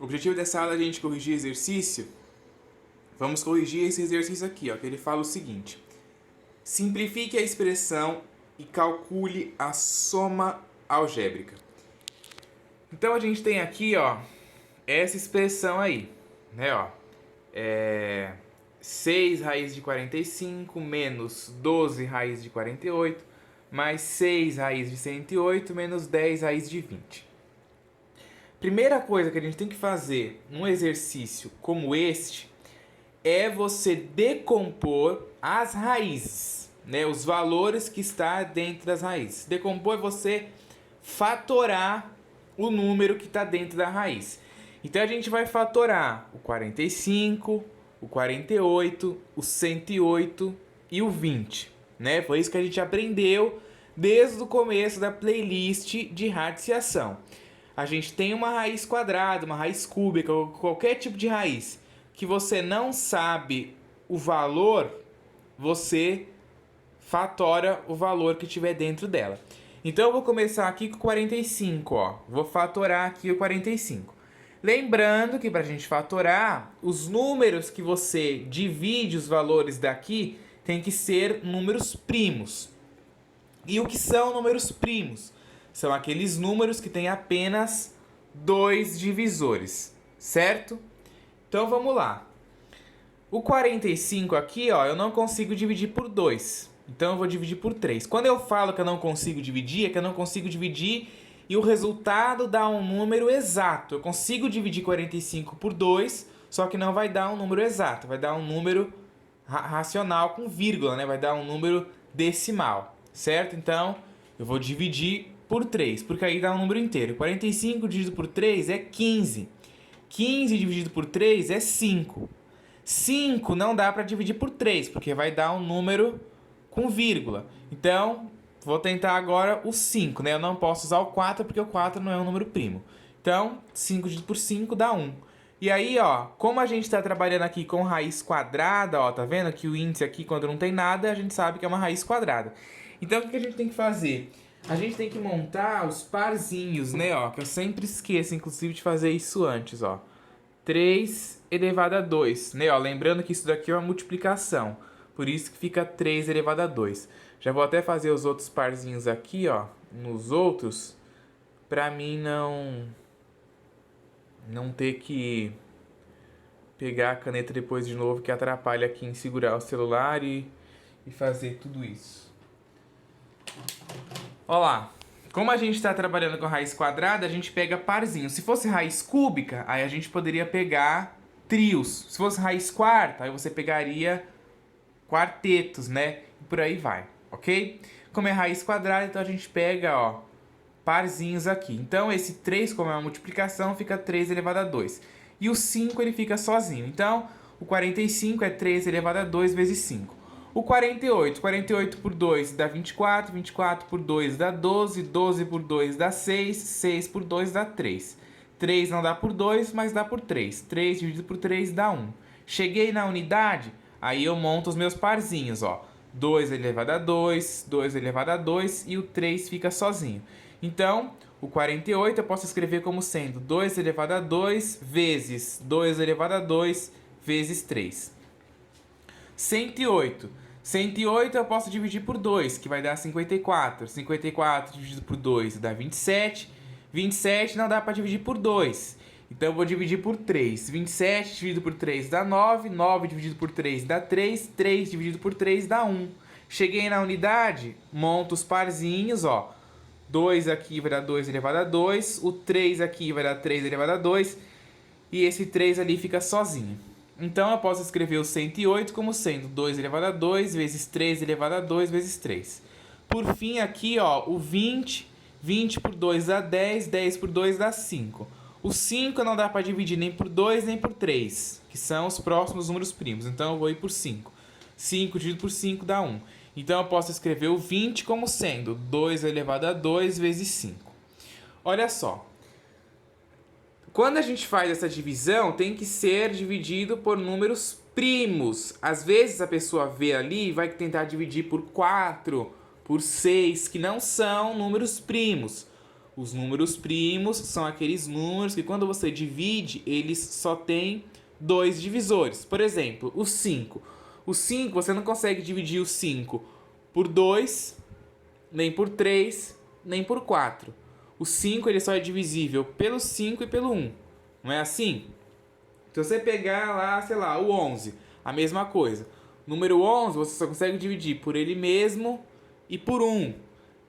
O objetivo dessa aula é a gente corrigir exercício. Vamos corrigir esse exercício aqui, ó, que ele fala o seguinte. Simplifique a expressão e calcule a soma algébrica. Então a gente tem aqui, ó, essa expressão aí, né, ó. 6 raiz de 45 menos 12 raiz de 48 mais 6 raiz de 108 menos 10 raiz de 20. Primeira coisa que a gente tem que fazer num exercício como este é você decompor as raízes, né? Os valores que está dentro das raízes. Decompor é você fatorar o número que está dentro da raiz. Então a gente vai fatorar o 45, o 48, o 108 e o 20, né? Foi isso que a gente aprendeu desde o começo da playlist de radiciação. A gente tem uma raiz quadrada, uma raiz cúbica, qualquer tipo de raiz que você não sabe o valor, você fatora o valor que tiver dentro dela. Então eu vou começar aqui com 45, ó. Vou fatorar aqui o 45. Lembrando que para a gente fatorar, os números que você divide os valores daqui tem que ser números primos. E o que são números primos? São aqueles números que têm apenas 2 divisores, certo? Então vamos lá. O 45 aqui, ó, eu não consigo dividir por 2. Então eu vou dividir por 3. Quando eu falo que eu não consigo dividir, é que eu não consigo dividir e o resultado dá um número exato. Eu consigo dividir 45 por 2, só que não vai dar um número exato. Vai dar um número racional com vírgula, né? Vai dar um número decimal, certo? Então eu vou dividir por 3, porque aí dá um número inteiro. 45 dividido por 3 é 15. 15 dividido por 3 é 5. 5 não dá para dividir por 3, porque vai dar um número com vírgula. Então, vou tentar agora o 5, né? Eu não posso usar o 4, porque o 4 não é um número primo. Então, 5 dividido por 5 dá 1. E aí, ó, como a gente está trabalhando aqui com raiz quadrada, ó, tá vendo que o índice aqui, quando não tem nada, a gente sabe que é uma raiz quadrada. Então, o que a gente tem que fazer? A gente tem que montar os parzinhos, né, ó, que eu sempre esqueço, inclusive, de fazer isso antes, ó. 3 elevado a 2, né, ó, lembrando que isso daqui é uma multiplicação, por isso que fica 3 elevado a 2. Já vou até fazer os outros parzinhos aqui, ó, nos outros, pra mim não ter que pegar a caneta depois de novo, que atrapalha aqui em segurar o celular e fazer tudo isso. Olha lá, como a gente está trabalhando com raiz quadrada, a gente pega parzinho. Se fosse raiz cúbica, aí a gente poderia pegar trios. Se fosse raiz quarta, aí você pegaria quartetos, né? E por aí vai, ok? Como é raiz quadrada, então a gente pega, ó, parzinhos aqui. Então esse 3, como é uma multiplicação, fica 3 elevado a 2. E o 5 ele fica sozinho. Então o 45 é 3 elevado a 2 vezes 5. O 48 por 2 dá 24, 24 por 2 dá 12, 12 por 2 dá 6, 6 por 2 dá 3. 3 não dá por 2, mas dá por 3. 3 dividido por 3 dá 1. Cheguei na unidade, aí eu monto os meus parzinhos, ó. 2 elevado a 2, 2 elevado a 2 e o 3 fica sozinho. Então, o 48 eu posso escrever como sendo 2 elevado a 2 vezes 2 elevado a 2 vezes 3. 108. 108 eu posso dividir por 2, que vai dar 54. 54 dividido por 2 dá 27. 27 não dá para dividir por 2. Então eu vou dividir por 3. 27 dividido por 3 dá 9. 9 dividido por 3 dá 3. 3 dividido por 3 dá 1. Cheguei na unidade, monto os parzinhos, ó. 2 aqui vai dar 2 elevado a 2. O 3 aqui vai dar 3 elevado a 2. E esse 3 ali fica sozinho. Então eu posso escrever o 108 como sendo 2 elevado a 2 vezes 3 elevado a 2 vezes 3. Por fim aqui, ó, o 20. 20 por 2 dá 10, 10 por 2 dá 5. O 5 não dá para dividir nem por 2 nem por 3, que são os próximos números primos. Então eu vou ir por 5. 5 dividido por 5 dá 1. Então eu posso escrever o 20 como sendo 2 elevado a 2 vezes 5. Olha só. Quando a gente faz essa divisão, tem que ser dividido por números primos. Às vezes a pessoa vê ali e vai tentar dividir por 4, por 6, que não são números primos. Os números primos são aqueles números que quando você divide, eles só têm 2 divisores. Por exemplo, o 5. O 5, você não consegue dividir o 5 por 2, nem por 3, nem por 4. O 5 ele só é divisível pelo 5 e pelo 1. Não é assim? Se você pegar lá, sei lá, o 11, a mesma coisa. O número 11 você só consegue dividir por ele mesmo e por 1.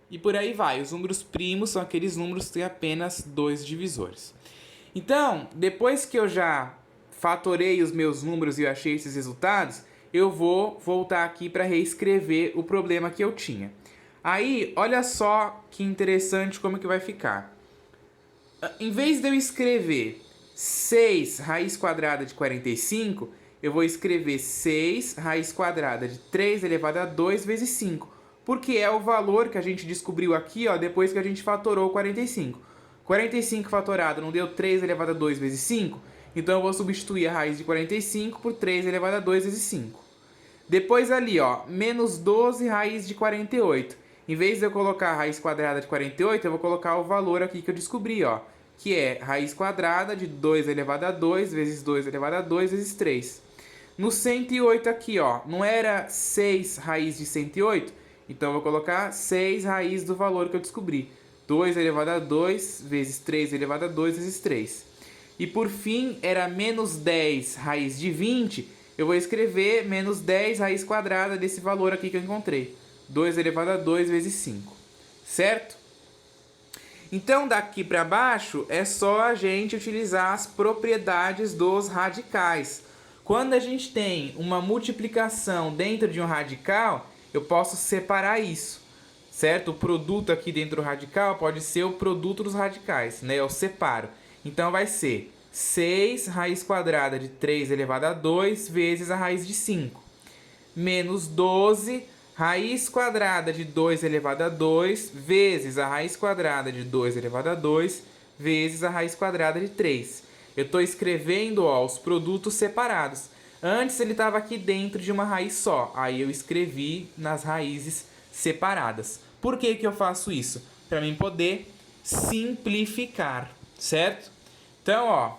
E por aí vai. Os números primos são aqueles números que têm apenas 2 divisores. Então, depois que eu já fatorei os meus números e eu achei esses resultados, eu vou voltar aqui para reescrever o problema que eu tinha. Aí, olha só que interessante como que vai ficar. Em vez de eu escrever 6 raiz quadrada de 45, eu vou escrever 6 raiz quadrada de 3 elevado a 2 vezes 5. Porque é o valor que a gente descobriu aqui, ó, depois que a gente fatorou 45. 45 fatorado não deu 3 elevado a 2 vezes 5? Então eu vou substituir a raiz de 45 por 3 elevado a 2 vezes 5. Depois ali, ó, menos 12 raiz de 48. Em vez de eu colocar a raiz quadrada de 48, eu vou colocar o valor aqui que eu descobri, ó, que é raiz quadrada de 2 elevado a 2 vezes 2 elevado a 2 vezes 3. No 108 aqui, ó, não era 6 raiz de 108? Então eu vou colocar 6 raiz do valor que eu descobri. 2 elevado a 2 vezes 3 elevado a 2 vezes 3. E por fim, era menos 10 raiz de 20. Eu vou escrever menos 10 raiz quadrada desse valor aqui que eu encontrei. 2 elevado a 2 vezes 5. Certo? Então, daqui para baixo, é só a gente utilizar as propriedades dos radicais. Quando a gente tem uma multiplicação dentro de um radical, eu posso separar isso, certo? O produto aqui dentro do radical pode ser o produto dos radicais, né? Eu separo. Então, vai ser 6 raiz quadrada de 3 elevado a 2 vezes a raiz de 5. Menos 12 raiz quadrada de 2 elevado a 2 vezes a raiz quadrada de 2 elevado a 2 vezes a raiz quadrada de 3. Eu estou escrevendo, ó, os produtos separados. Antes ele estava aqui dentro de uma raiz só. Aí eu escrevi nas raízes separadas. Por que que eu faço isso? Para mim poder simplificar, certo? Então, ó,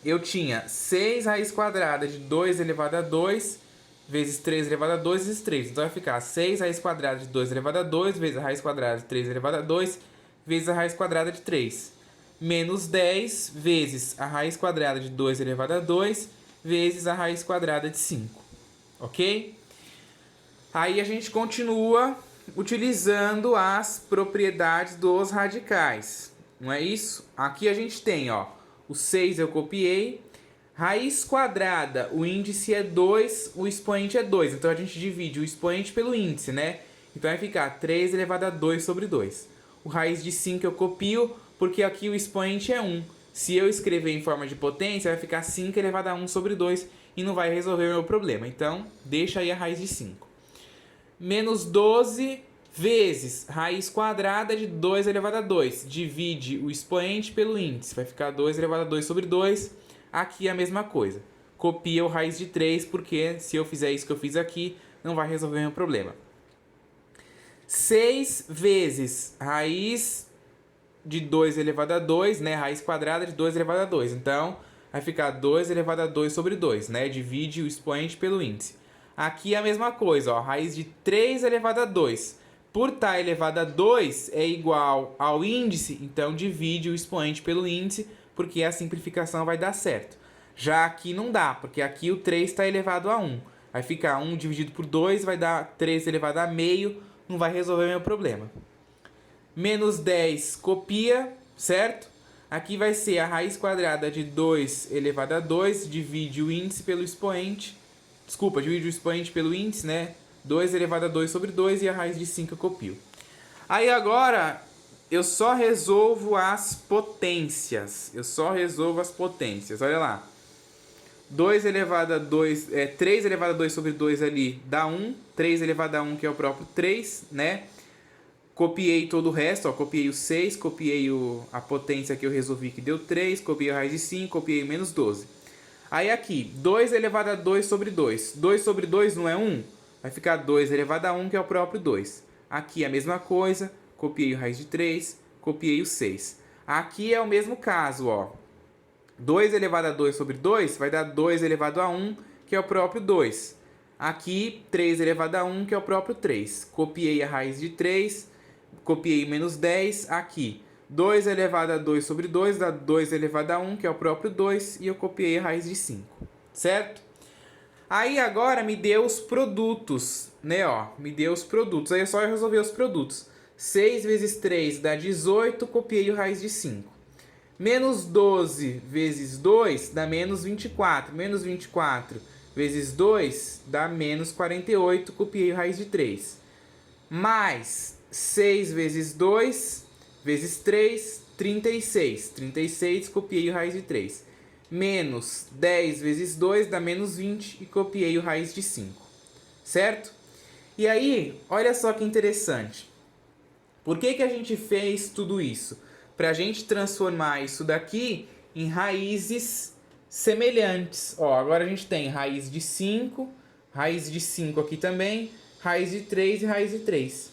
eu tinha 6 raiz quadrada de 2 elevado a 2 vezes 3 elevado a 2 vezes 3. Então vai ficar 6 raiz quadrada de 2 elevado a 2 vezes a raiz quadrada de 3 elevado a 2 vezes a raiz quadrada de 3. Menos 10 vezes a raiz quadrada de 2 elevado a 2 vezes a raiz quadrada de 5. Ok? Aí a gente continua utilizando as propriedades dos radicais. Não é isso? Aqui a gente tem, ó, o 6 eu copiei. Raiz quadrada, o índice é 2, o expoente é 2. Então a gente divide o expoente pelo índice, né? Então vai ficar 3 elevado a 2 sobre 2. O raiz de 5 eu copio, porque aqui o expoente é 1. Se eu escrever em forma de potência, vai ficar 5 elevado a 1 sobre 2 e não vai resolver o meu problema. Então, deixa aí a raiz de 5. Menos 12 vezes raiz quadrada de 2 elevado a 2. Divide o expoente pelo índice. Vai ficar 2 elevado a 2 sobre 2. Aqui é a mesma coisa. Copia o raiz de 3, porque se eu fizer isso que eu fiz aqui, não vai resolver o meu problema. 6 vezes raiz de 2 elevado a 2, né? Raiz quadrada de 2 elevado a 2. Então, vai ficar 2 elevado a 2 sobre 2, né? Divide o expoente pelo índice. Aqui é a mesma coisa, ó. Raiz de 3 elevado a 2. Por estar elevado a 2 é igual ao índice, então divide o expoente pelo índice, porque a simplificação vai dar certo. Já aqui não dá, porque aqui o 3 está elevado a 1. Vai ficar 1 dividido por 2, vai dar 3 elevado a meio, não vai resolver o meu problema. Menos 10 copia, certo? Aqui vai ser a raiz quadrada de 2 elevado a 2, divide o índice pelo expoente. Desculpa, divide o expoente pelo índice, né? 2 elevado a 2 sobre 2 e a raiz de 5 eu copio. Aí agora eu só resolvo as potências. Olha lá. 2 elevado a 2, 3 elevado a 2 sobre 2 ali dá 1. 3 elevado a 1 que é o próprio 3, né? Copiei todo o resto, ó, copiei o 6, copiei a potência que eu resolvi que deu 3, copiei a raiz de 5, copiei menos 12. Aí aqui, 2 elevado a 2 sobre 2. 2 sobre 2 não é 1? Vai ficar 2 elevado a 1, que é o próprio 2. Aqui a mesma coisa, copiei a raiz de 3, copiei o 6. Aqui é o mesmo caso, ó. 2 elevado a 2 sobre 2 vai dar 2 elevado a 1, que é o próprio 2. Aqui, 3 elevado a 1, que é o próprio 3. Copiei a raiz de 3, copiei menos 10. Aqui, 2 elevado a 2 sobre 2 dá 2 elevado a 1, que é o próprio 2, e eu copiei a raiz de 5, certo? Aí agora me deu os produtos, né, ó, me deu os produtos. Aí é só eu resolver os produtos. 6 vezes 3 dá 18, copiei a raiz de 5. Menos 12 vezes 2 dá menos 24. Menos 24 vezes 2 dá menos 48, copiei a raiz de 3. Mais 6 vezes 2 vezes 3, 36. 36, copiei a raiz de 3. Menos 10 vezes 2 dá menos 20 e copiei a raiz de 5. Certo? E aí, olha só que interessante. Por que que a gente fez tudo isso? Para a gente transformar isso daqui em raízes semelhantes. Ó, agora a gente tem raiz de 5 aqui também, raiz de 3 e raiz de 3.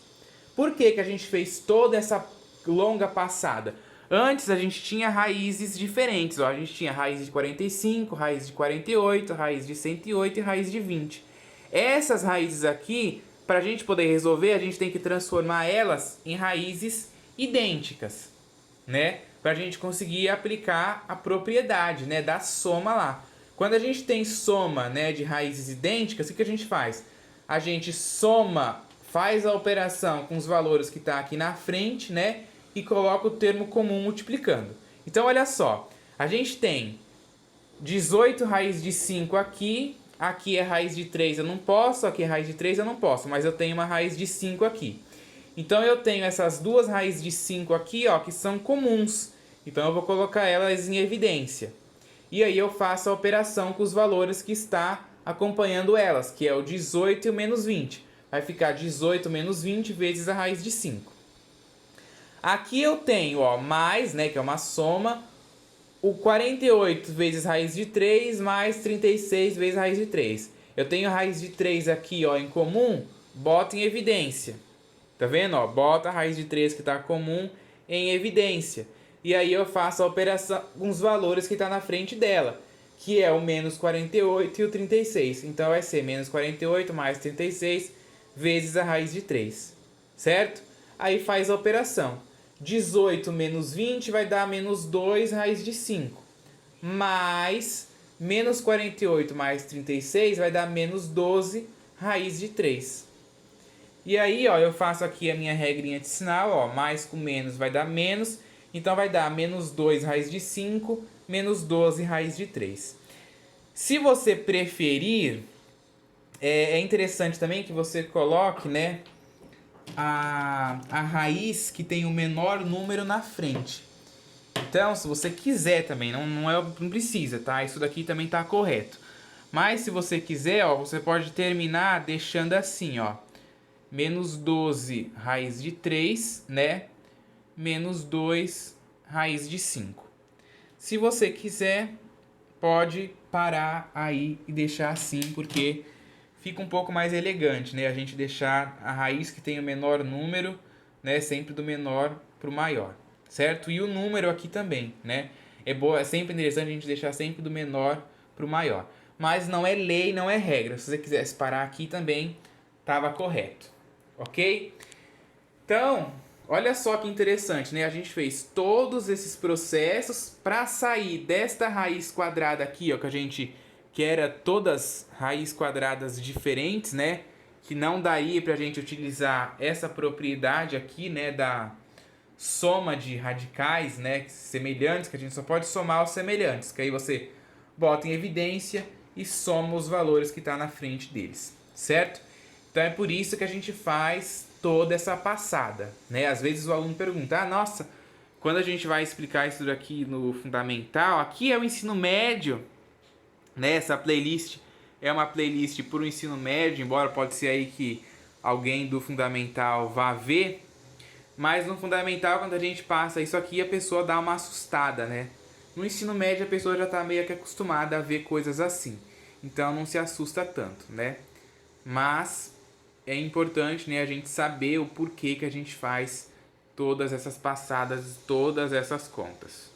Por que que a gente fez toda essa longa passada? Antes a gente tinha raízes diferentes. Ó, a gente tinha raiz de 45, raiz de 48, raiz de 108 e raiz de 20. Essas raízes aqui, para a gente poder resolver, a gente tem que transformar elas em raízes idênticas, né? Para a gente conseguir aplicar a propriedade, né, da soma lá. Quando a gente tem soma, né, de raízes idênticas, o que a gente faz? A gente soma, faz a operação com os valores que está aqui na frente, né, e coloca o termo comum multiplicando. Então, olha só, a gente tem 18 raiz de 5 aqui, aqui é raiz de 3 eu não posso, aqui é raiz de 3 eu não posso, mas eu tenho uma raiz de 5 aqui. Então eu tenho essas duas raízes de 5 aqui, ó, que são comuns. Então eu vou colocar elas em evidência. E aí eu faço a operação com os valores que está acompanhando elas, que é o 18 e o menos 20. Vai ficar 18 menos 20 vezes a raiz de 5. Aqui eu tenho, ó, mais, né, que é uma soma, o 48 vezes raiz de 3 mais 36 vezes raiz de 3. Eu tenho a raiz de 3 aqui, ó, em comum, boto em evidência. Tá vendo? Ó, bota a raiz de 3 que está comum em evidência. E aí eu faço a operação com os valores que está na frente dela, que é o menos 48 e o 36. Então vai ser menos 48 mais 36 vezes a raiz de 3. Certo? Aí faz a operação. 18 menos 20 vai dar menos 2 raiz de 5. Mais menos 48 mais 36 vai dar menos 12 raiz de 3. E aí, ó, eu faço aqui a minha regrinha de sinal, ó, mais com menos vai dar menos, então vai dar menos 2 raiz de 5, menos 12 raiz de 3. Se você preferir, é interessante também que você coloque, né, a raiz que tem o menor número na frente. Então, se você quiser também, não precisa, tá? Isso daqui também tá correto. Mas se você quiser, ó, você pode terminar deixando assim, ó. Menos 12 raiz de 3, né? Menos 2 raiz de 5. Se você quiser, pode parar aí e deixar assim, porque fica um pouco mais elegante, né? A gente deixar a raiz que tem o menor número, né? Sempre do menor para o maior, certo? E o número aqui também, né? É sempre interessante a gente deixar sempre do menor para o maior. Mas não é lei, não é regra. Se você quisesse parar aqui também, estava correto. Ok? Então, olha só que interessante, né? A gente fez todos esses processos para sair desta raiz quadrada aqui, ó, que era todas raízes quadradas diferentes, né? Que não daria para a gente utilizar essa propriedade aqui, né, da soma de radicais, né, semelhantes, que a gente só pode somar os semelhantes, que aí você bota em evidência e soma os valores que está na frente deles, certo? Então é por isso que a gente faz toda essa passada, né? Às vezes o aluno pergunta, nossa, quando a gente vai explicar isso daqui no fundamental, aqui é o ensino médio, né? Essa playlist é uma playlist para o ensino médio, embora pode ser aí que alguém do fundamental vá ver, mas no fundamental, quando a gente passa isso aqui, a pessoa dá uma assustada, né? No ensino médio, a pessoa já está meio que acostumada a ver coisas assim, então não se assusta tanto, né? Mas é importante, né, a gente saber o porquê que a gente faz todas essas passadas, todas essas contas.